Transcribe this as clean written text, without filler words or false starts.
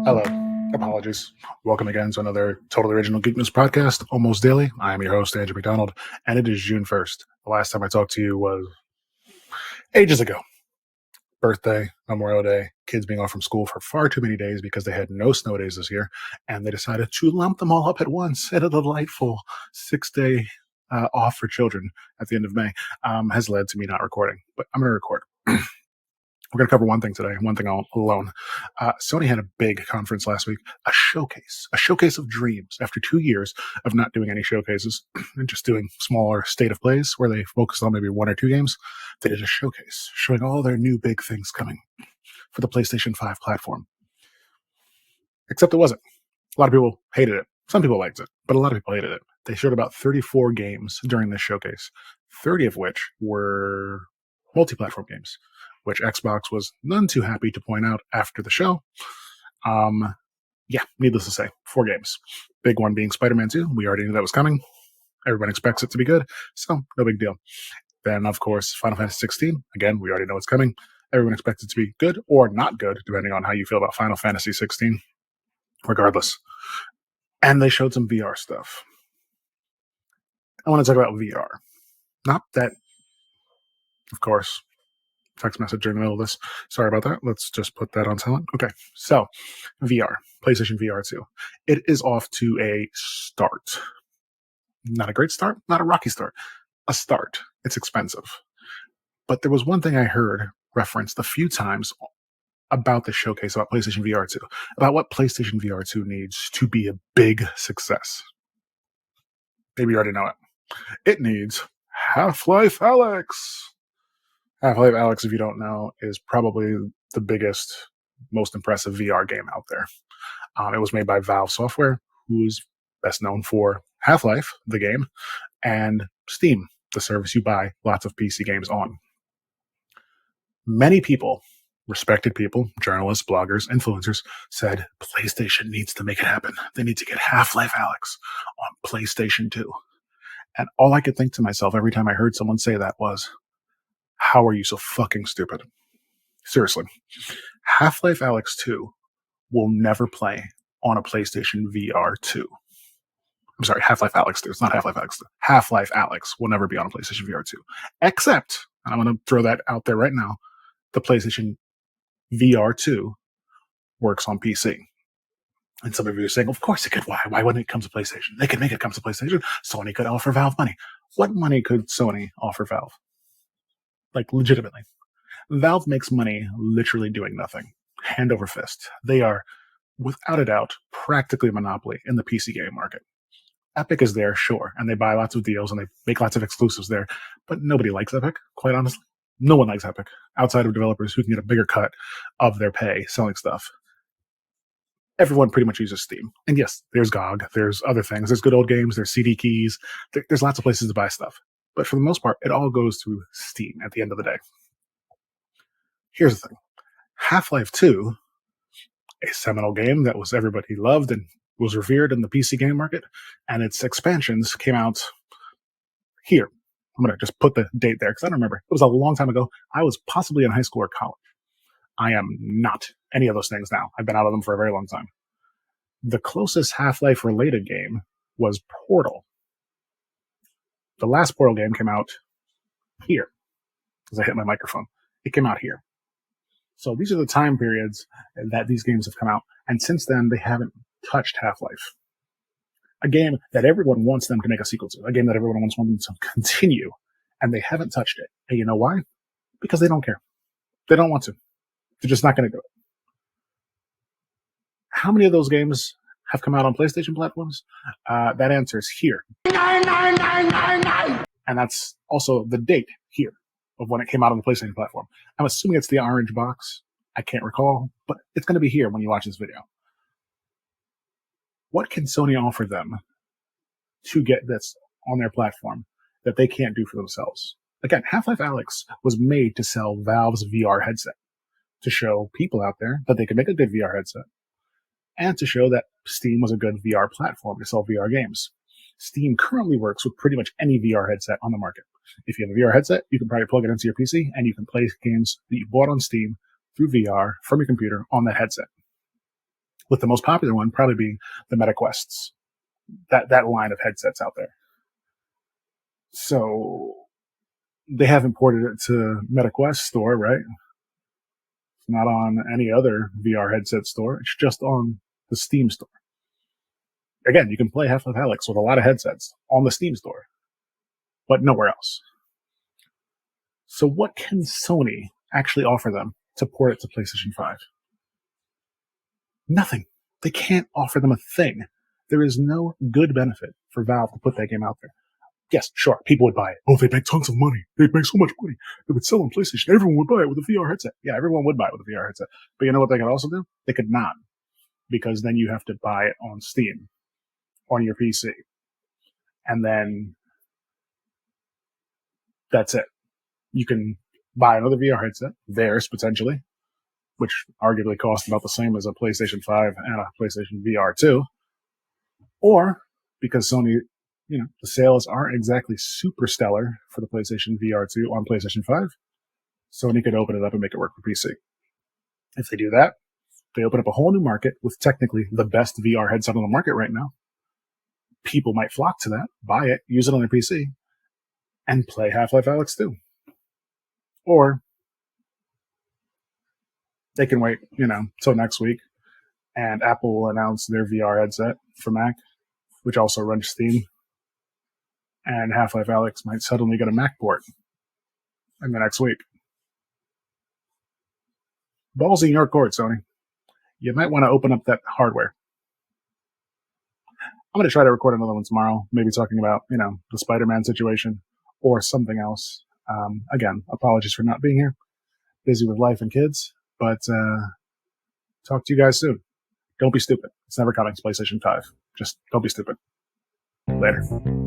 Hello. Apologies. Welcome again to another Totally Original Geek News podcast, almost daily. I am your host, Andrew McDonald, and it is June 1st. The last time I talked to you was ages ago. Birthday, Memorial Day, kids being off from school for far too many days because they had no snow days this year, and they decided to lump them all up at once at a delightful 6-day off for children at the end of May, has led to me not recording. But I'm going to record. We're going to cover one thing today, one thing alone. Sony had a big conference last week, a showcase of dreams. After 2 years of not doing any showcases and just doing smaller state of plays where they focused on maybe 1 or 2 games, they did a showcase showing all their new big things coming for the PlayStation 5 platform. Except it wasn't. A lot of people hated it. Some people liked it, but a lot of people hated it. They showed about 34 games during this showcase, 30 of which were multi-platform games, which Xbox was none too happy to point out after the show. Needless to say, 4 games. Big one being Spider-Man 2. We already knew that was coming. Everyone expects it to be good, so no big deal. Then, of course, Final Fantasy 16. Again, we already know it's coming. Everyone expects it to be good or not good, depending on how you feel about Final Fantasy 16. Regardless. And they showed some VR stuff. I want to talk about VR. Not that, of course, text message during the middle of this. Sorry about that. Let's just put that on silent. Okay, so VR, PlayStation VR 2. It is off to a start. Not a great start, not a rocky start. A start. It's expensive. But there was one thing I heard referenced a few times about the showcase about PlayStation VR 2, about what PlayStation VR 2 needs to be a big success. Maybe you already know it. It needs Half-Life Alyx. Half-Life Alyx, if you don't know, is probably the biggest, most impressive VR game out there. It was made by Valve Software, who's best known for Half-Life, the game, and Steam, the service you buy lots of PC games on. Many people, respected people, journalists, bloggers, influencers, said PlayStation needs to make it happen. They need to get Half-Life Alyx on PlayStation 2. And all I could think to myself every time I heard someone say that was, how are you so fucking stupid? Seriously. Half-Life Alyx 2 will never play on a PlayStation VR 2. I'm sorry, Half-Life Alyx 2. It's not Half-Life Alyx 2. Half-Life Alyx will never be on a PlayStation VR 2. Except, and I'm going to throw that out there right now, the PlayStation VR 2 works on PC. And some of you are saying, of course it could. Why wouldn't it come to PlayStation? They could make it come to PlayStation. Sony could offer Valve money. What money could Sony offer Valve? Like, legitimately. Valve makes money literally doing nothing. Hand over fist. They are, without a doubt, practically a monopoly in the PC game market. Epic is there, sure, and they buy lots of deals and they make lots of exclusives there, but nobody likes Epic, quite honestly. No one likes Epic, outside of developers who can get a bigger cut of their pay selling stuff. Everyone pretty much uses Steam. And yes, there's GOG, there's other things, there's good old games, there's CD keys, there's lots of places to buy stuff. But for the most part, it all goes through Steam at the end of the day. Here's the thing. Half-Life 2, a seminal game that was everybody loved and was revered in the PC game market, and its expansions came out here. I'm going to just put the date there because I don't remember. It was a long time ago. I was possibly in high school or college. I am not any of those things now. I've been out of them for a very long time. The closest Half-Life related game was Portal. The last Portal game came out here, as I hit my microphone. It came out here. So these are the time periods that these games have come out. And since then, they haven't touched Half-Life. A game that everyone wants them to make a sequel to. A game that everyone wants them to continue. And they haven't touched it. And you know why? Because they don't care. They don't want to. They're just not going to do it. How many of those games have come out on PlayStation platforms? That answer is here. 9. And that's also the date here of when it came out on the PlayStation platform. I'm assuming it's the orange box. I can't recall, but it's going to be here when you watch this video. What can Sony offer them to get this on their platform that they can't do for themselves? Again, Half-Life Alyx was made to sell Valve's VR headset, to show people out there that they could make a good VR headset, and to show that Steam was a good VR platform to sell VR games. Steam currently works with pretty much any VR headset on the market. If you have a VR headset, you can probably plug it into your PC, and you can play games that you bought on Steam through VR from your computer on that headset. With the most popular one probably being the MetaQuests, that line of headsets out there. So they haven't ported it to MetaQuest store, right? It's not on any other VR headset store. It's just on the Steam store. Again, you can play Half-Life Alyx with a lot of headsets on the Steam store, but nowhere else. So what can Sony actually offer them to port it to PlayStation 5? Nothing. They can't offer them a thing. There is no good benefit for Valve to put that game out there. Yes, sure, people would buy it. Oh, they'd make tons of money. They'd make so much money. They would sell on PlayStation. Everyone would buy it with a VR headset. Yeah, everyone would buy it with a VR headset. But you know what they could also do? They could not, because then you have to buy it on Steam, on your PC. And then that's it. You can buy another VR headset, theirs potentially, which arguably costs about the same as a PlayStation 5 and a PlayStation VR2. Or, because Sony, the sales aren't exactly super stellar for the PlayStation VR2 on PlayStation 5, Sony could open it up and make it work for PC. If they do that, they open up a whole new market with technically the best VR headset on the market right now. People might flock to that, buy it, use it on their PC, and play Half-Life Alyx 2. Or they can wait, till next week, and Apple will announce their VR headset for Mac, which also runs Steam, and Half-Life Alyx might suddenly get a Mac port in the next week. Balls in your court, Sony. You might want to open up that hardware. I'm going to try to record another one tomorrow, maybe talking about, the Spider-Man situation or something else. Again, apologies for not being here. Busy with life and kids, but talk to you guys soon. Don't be stupid. It's never coming to PlayStation 5. Just don't be stupid. Later.